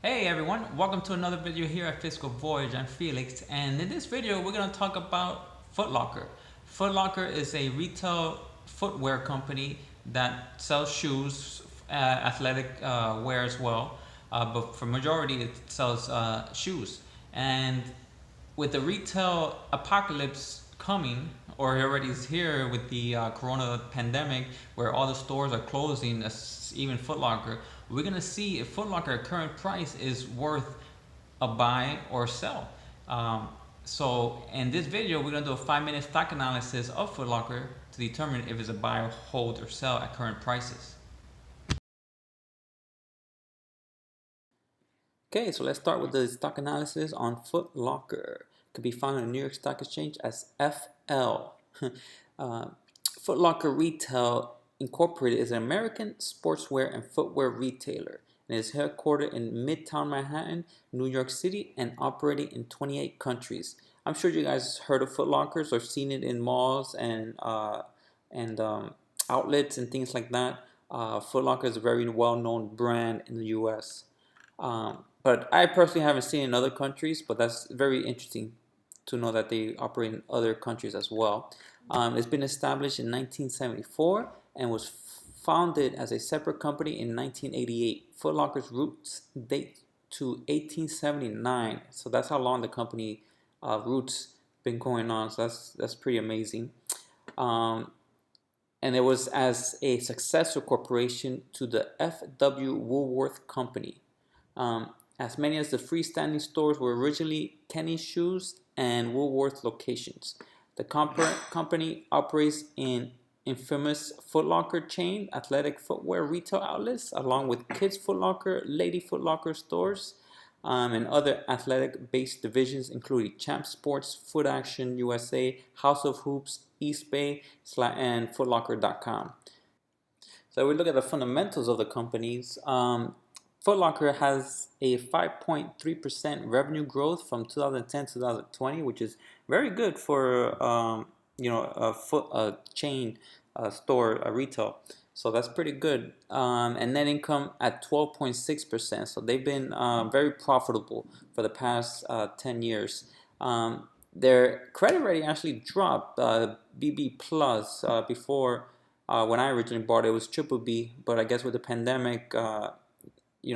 Hey everyone, welcome to another video here at Fiscal Voyage. I'm Felix, and in this video we're going to talk about Foot Locker. Foot Locker is a retail footwear company that sells shoes, athletic wear as well, but for majority it sells shoes. And with the retail apocalypse coming, or it already is here with the corona pandemic, where all the stores are closing, even Foot Locker, we're gonna see if Foot Locker at current price is worth a buy or sell. So in this video, we're gonna do a 5-minute stock analysis of Foot Locker to determine if it's a buy, hold, or sell at current prices. Okay, so let's start with the stock analysis on Foot Locker. It can be found on the New York Stock Exchange as FL. uh, Foot Locker Retail Incorporated is an American sportswear and footwear retailer and is headquartered in Midtown Manhattan, New York City, and operating in 28 countries. I'm sure you guys heard of Foot Lockers or seen it in malls and outlets and things like that. Foot Locker is a very well-known brand in the U.S. But I personally haven't seen it in other countries, but that's very interesting to know that they operate in other countries as well. It's been established in 1974 and was founded as a separate company in 1988. Foot Locker's roots date to 1879, so that's how long the company roots been going on. So that's pretty amazing. Um, and it was as a successor corporation to the F.W. Woolworth Company. As many as the freestanding stores were originally Kenny Shoes and Woolworth locations. The company operates in infamous Foot Locker chain, athletic footwear retail outlets, along with Kids Foot Locker, Lady Foot Locker stores, and other athletic-based divisions, including Champ Sports, Foot Action USA, House of Hoops, East Bay, and FootLocker.com. So we look at the fundamentals of the companies. Foot Locker has a 5.3% revenue growth from 2010 to 2020, which is very good for a chain store, a retail. So that's pretty good. And net income at 12.6%. So they've been very profitable for the past 10 years. Their credit rating actually dropped BB plus before. When I originally bought it, it was triple B, but I guess with the pandemic,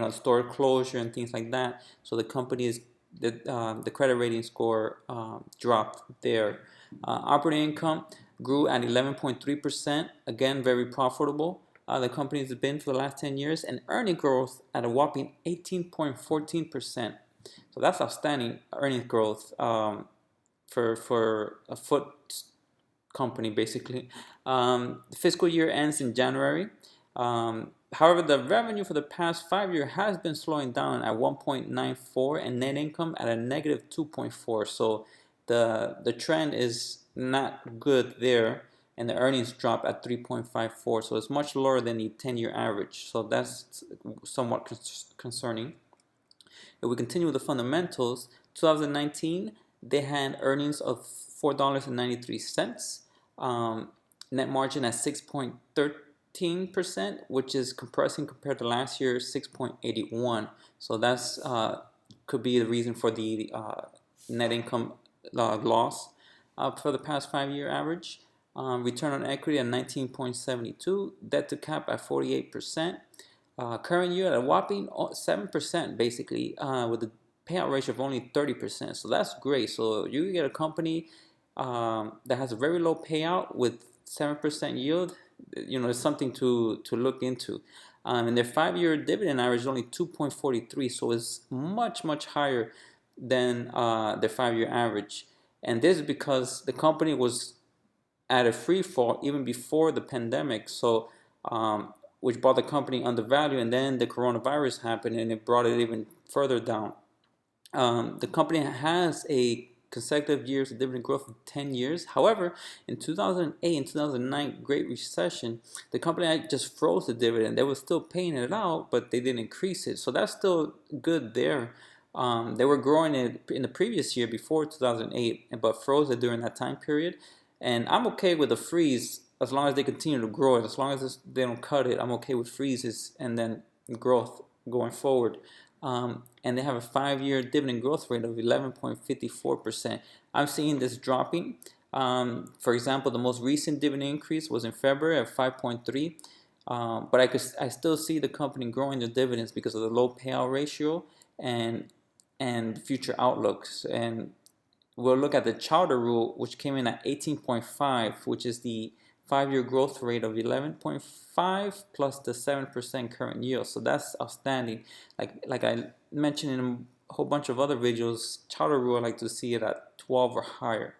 store closure and things like that, so the company is the credit rating score dropped there. Operating income grew at 11.3%, again very profitable. The company has been for the last 10 years, and earning growth at a whopping 18.14%. So that's outstanding earnings growth for a foot company, basically. The fiscal year ends in January. However, the revenue for the past 5 years has been slowing down at 1.94 and net income at a negative 2.4. So the trend is not good there, and the earnings drop at 3.54. So it's much lower than the 10-year average. So that's somewhat concerning. If we continue with the fundamentals, 2019 they had earnings of $4.93. Net margin at 6.13%, which is compressing compared to last year's 6.81. So that's could be the reason for the net income loss for the past 5-year average. Return on equity at 19.72, debt to cap at 48%. Current year at a whopping 7%, basically, with a payout ratio of only 30%. So that's great. So you get a company that has a very low payout with 7% yield. It's something to look into. And their 5-year dividend average is only 2.43, so it's much higher than their 5-year average. And this is because the company was at a free fall even before the pandemic. So which brought the company undervalued, and then the coronavirus happened and it brought it even further down. The company has a consecutive years of dividend growth of 10 years. However, in 2008 and 2009 Great Recession, the company just froze the dividend. They were still paying it out, but they didn't increase it. So that's still good there. They were growing it in the previous year before 2008, but froze it during that time period. And I'm okay with a freeze as long as they continue to grow it. As long as they don't cut it, I'm okay with freezes and then growth going forward. and they have a 5-year dividend growth rate of 11.54%. I'm seeing this dropping. For example, the most recent dividend increase was in February at 5.3. But I still see the company growing their dividends because of the low payout ratio and future outlooks. And we'll look at the Chowder rule, which came in at 18.5, which is the 5-year growth rate of 11.5 plus the 7% current yield. So that's outstanding. Like I mentioned in a whole bunch of other videos, Chowder rule, I like to see it at 12 or higher.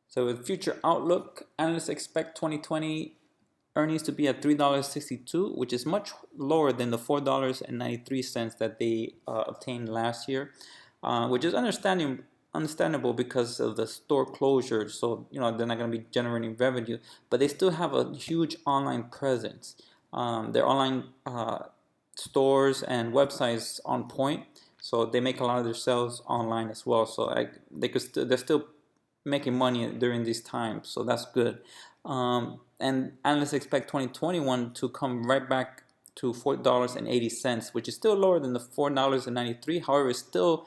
So with future outlook, analysts expect 2020 earnings to be at $3.62, which is much lower than the $4.93 that they obtained last year, which is understandable because of the store closures. So they're not going to be generating revenue, but they still have a huge online presence. Their online stores and websites on point, so they make a lot of their sales online as well. So they're still making money during these times, so that's good. And analysts expect 2021 to come right back to $4.80, which is still lower than the $4.93. However, it still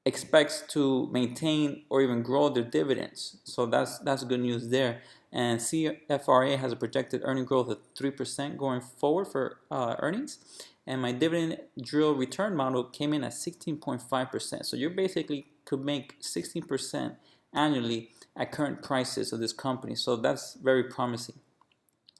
expects to maintain or even grow their dividends. So that's good news there. And CFRA has a projected earning growth of 3% going forward for earnings. And my dividend drill return model came in at 16.5%. So you basically could make 16% annually at current prices of this company. So that's very promising.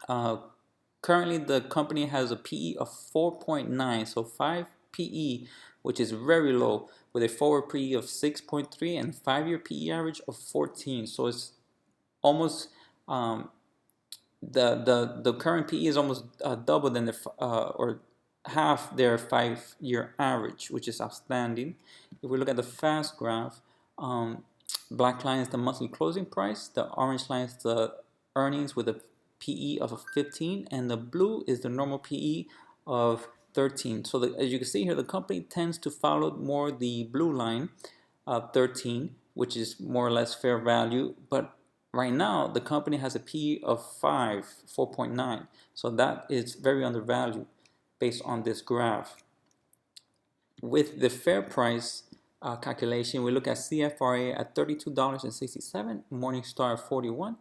Currently, the company has a PE of 4.9, so 5 PE, which is very low, with a forward PE of 6.3 and 5-year PE average of 14. So it's almost the current PE is almost double than or half their 5-year average, which is outstanding. If we look at the fast graph, black line is the monthly closing price, the orange line is the earnings with a PE of 15, and the blue is the normal PE of 13. So as you can see here, the company tends to follow more the blue line of 13, which is more or less fair value. But right now, the company has a PE of 4.9. So that is very undervalued based on this graph. With the fair price calculation, we look at CFRA at $32.67, Morningstar at 41,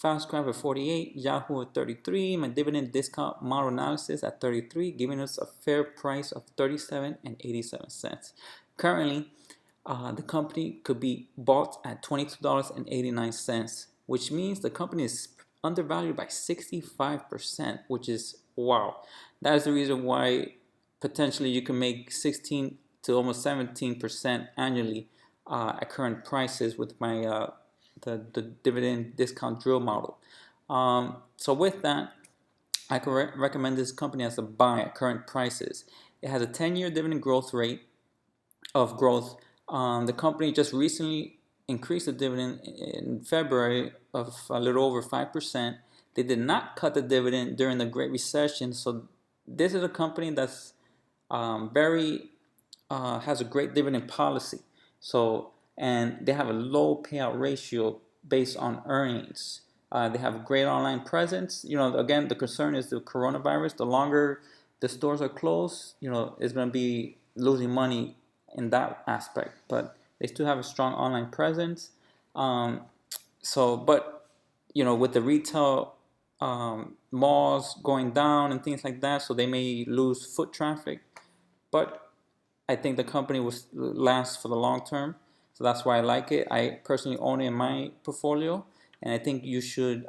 Fastgraph at 48, Yahoo at 33, my dividend discount model analysis at 33, giving us a fair price of 37.87 cents. Currently, the company could be bought at $22.89, which means the company is undervalued by 65%, which is wow. That is the reason why potentially you can make 16 to almost 17% annually at current prices with my the dividend discount drill model. So with that, I can recommend this company as a buy at current prices. It has a 10-year dividend growth rate of growth. The company just recently increased the dividend in February of a little over 5%. They did not cut the dividend during the Great Recession. So this is a company that's has a great dividend policy. And they have a low payout ratio based on earnings. They have a great online presence. Again, the concern is the coronavirus. The longer the stores are closed, it's going to be losing money in that aspect. But they still have a strong online presence. But with the retail malls going down and things like that, so they may lose foot traffic. But I think the company will last for the long term. So that's why I like it. I personally own it in my portfolio, and I think you should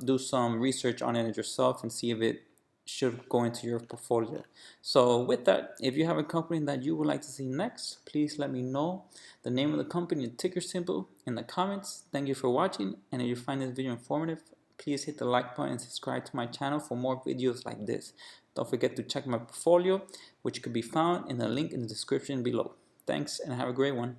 do some research on it yourself and see if it should go into your portfolio. So with that, if you have a company that you would like to see next, please let me know the name of the company and ticker symbol in the comments. Thank you for watching, and if you find this video informative, please hit the like button and subscribe to my channel for more videos like this. Don't forget to check my portfolio, which could be found in the link in the description below. Thanks, and have a great one.